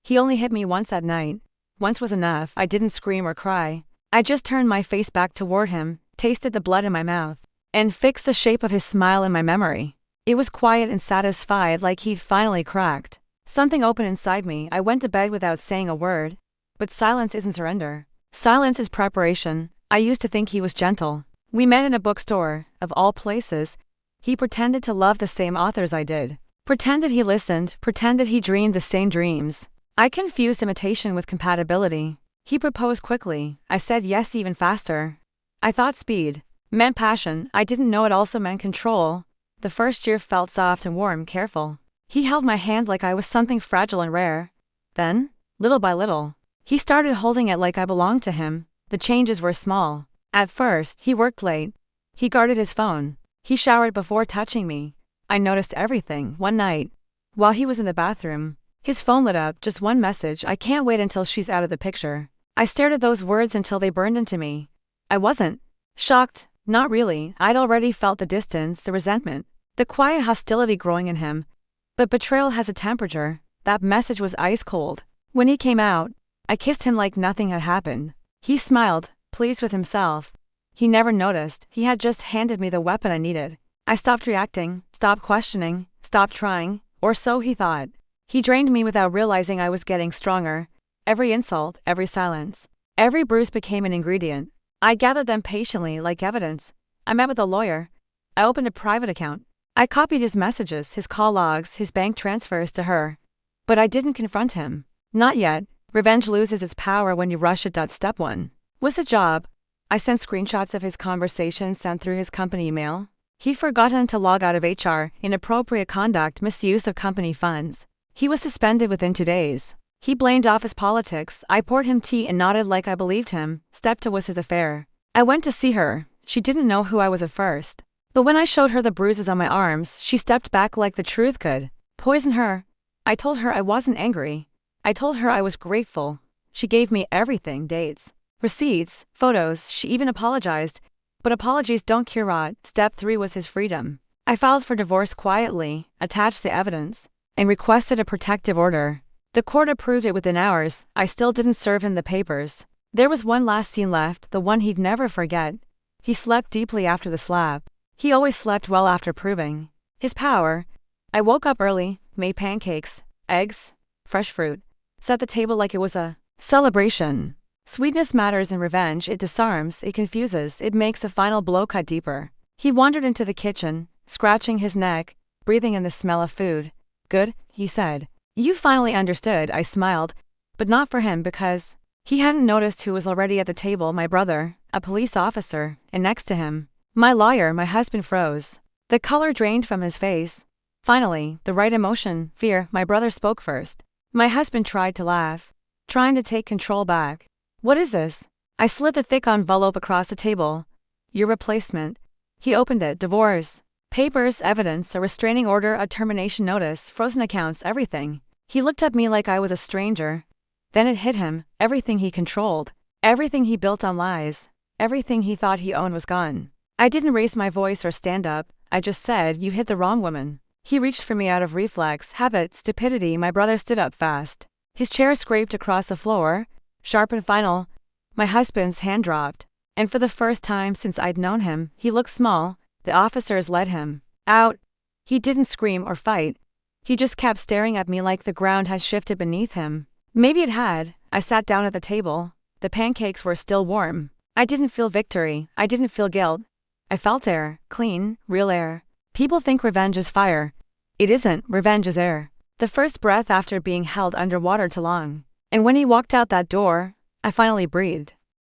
He only hit me once at night. Once was enough. I didn't scream or cry. I just turned my face back toward him, tasted the blood in my mouth, and fixed the shape of his smile in my memory. It was quiet and satisfied, like he'd finally cracked. Something opened inside me. I went to bed without saying a word. But silence isn't surrender. Silence is preparation. I used to think he was gentle. We met in a bookstore, of all places. He pretended to love the same authors I did. Pretended he listened, pretended he dreamed the same dreams. I confused imitation with compatibility. He proposed quickly. I said yes even faster. I thought speed meant passion. I didn't know it also meant control. The first year felt soft and warm, careful. He held my hand like I was something fragile and rare. Then, little by little, he started holding it like I belonged to him. The changes were small. At first, he worked late. He guarded his phone. He showered before touching me. I noticed everything. One night, while he was in the bathroom, his phone lit up, just one message: "I can't wait until she's out of the picture." I stared at those words until they burned into me. I wasn't shocked, not really. I'd already felt the distance, the resentment, the quiet hostility growing in him. But betrayal has a temperature. That message was ice cold. When he came out, I kissed him like nothing had happened. He smiled, pleased with himself. He never noticed. He had just handed me the weapon I needed. I stopped reacting, stopped questioning, stopped trying, or so he thought. He drained me without realizing I was getting stronger. Every insult, every silence, every bruise became an ingredient. I gathered them patiently like evidence. I met with a lawyer. I opened a private account. I copied his messages, his call logs, his bank transfers to her. But I didn't confront him. Not yet. Revenge loses its power when you rush it. Step 1 was his job. I sent screenshots of his conversations sent through his company email. He'd forgotten to log out of HR, inappropriate conduct, misuse of company funds. He was suspended within 2 days. He blamed office politics. I poured him tea and nodded like I believed him. Step 2 was his affair. I went to see her. She didn't know who I was at first. But when I showed her the bruises on my arms, she stepped back like the truth could poison her. I told her I wasn't angry. I told her I was grateful. She gave me everything: dates, receipts, photos. She even apologized. But apologies don't cure rot. Step 3 was his freedom. I filed for divorce quietly, attached the evidence, and requested a protective order. The court approved it within hours. I still didn't serve him the papers. There was one last scene left, the one he'd never forget. He slept deeply after the slap. He always slept well after proving his power. I woke up early, made pancakes, eggs, fresh fruit, set the table like it was a celebration. Sweetness matters in revenge. It disarms, it confuses, it makes a final blow cut deeper. He wandered into the kitchen, scratching his neck, breathing in the smell of food. "Good," he said. "You finally understood." I smiled. But not for him, because he hadn't noticed who was already at the table: my brother, a police officer, and next to him, my lawyer. My husband froze. The color drained from his face. Finally, the right emotion, fear. My brother spoke first. My husband tried to laugh, trying to take control back. "What is this?" I slid the thick envelope across the table. "Your replacement." He opened it. Divorce papers, evidence, a restraining order, a termination notice, frozen accounts, everything. He looked at me like I was a stranger. Then it hit him. Everything he controlled, everything he built on lies, everything he thought he owned was gone. I didn't raise my voice or stand up. I just said, "You hit the wrong woman." He reached for me out of reflex, habit, stupidity. My brother stood up fast. His chair scraped across the floor, sharp and final. My husband's hand dropped. And for the first time since I'd known him, he looked small. The officers led him out. He didn't scream or fight. He just kept staring at me like the ground had shifted beneath him. Maybe it had. I sat down at the table. The pancakes were still warm. I didn't feel victory. I didn't feel guilt. I felt air, clean, real air. People think revenge is fire. It isn't. Revenge is air. The first breath after being held underwater too long. And when he walked out that door, I finally breathed.